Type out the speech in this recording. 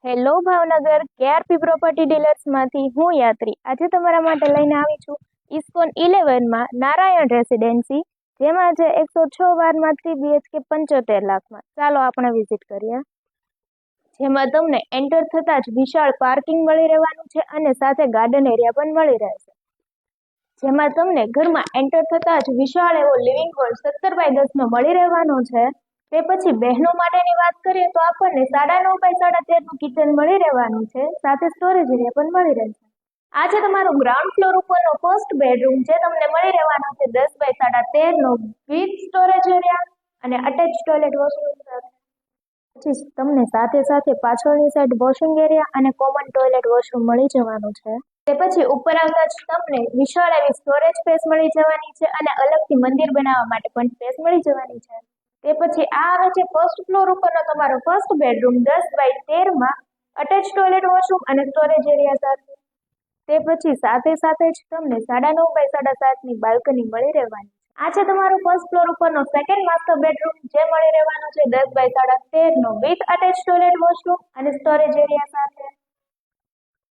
Hello Bhavnagar KRP property ડીલર્સમાંથી હું યાત્રી આજે તમારા માટે લઈને આવી છું ઇસ્કોન 11માં નારાયણ રેસિડેન્સી, જેમાં છે 106 વારમાં 3 BHK 75 લાખમાં. ચાલો આપણે વિઝિટ કરીએ. જેમાં તમને એન્ટર થતાં જ વિશાળ પાર્કિંગ મળી રહેવાનું છે અને સાથે ગાર્ડન એરિયા પણ મળી રહેશે. જેમાં તમને ઘરમાં એન્ટર થતાં જ વિશાળ એવો લિવિંગ હોલ 17x10 મળી રહેવાનો છે. તે પછી બહેનો માટેની વાત કરીએ તો આપણને 9.5x13 કિચન મળી રહેવાનું છે, સાથે સ્ટોરેજ એરિયા પણ મળી રહેશે. આ છે તમારું ગ્રાઉન્ડ ફ્લોર ઉપરનો ફર્સ્ટ બેડરૂમ, જે તમને મળી રહેવાનો છે 10x13 વિથ સ્ટોરેજ એરિયા અને અટેચ ટોયલેટ વોશરૂમ સાથે. પછી તમને સાથે સાથે પાછળની સાઈડ વોશિંગ એરિયા અને કોમન ટોયલેટ વોશરૂમ મળી જવાનું છે. તે પછી ઉપર આવતા જ તમને વિશાળ એવી સ્ટોરેજ સ્પેસ મળી જવાની છે અને અલગથી મંદિર બનાવવા માટે પણ સ્પેસ મળી જવાની છે. તે પછી આ આવે છે ફર્સ્ટ ફ્લોર ઉપરનો તમારો ફર્સ્ટ બેડરૂમ 10x13માં અટેચ ટોયલેટ વોશરૂમ અને સ્ટોરેજ એરિયા સાથે. તે પછી સાથે સાથે જ તમને 9.5x7 બાલ્કની મળી રહેવાની. આ છે તમારો ફર્સ્ટ ફ્લોર ઉપરનો સેકન્ડ માસ્ટર બેડરૂમ, જે મળી રહેવાનો છે 10x13 with attach toilet washroom અને સ્ટોરેજ એરિયા સાથે.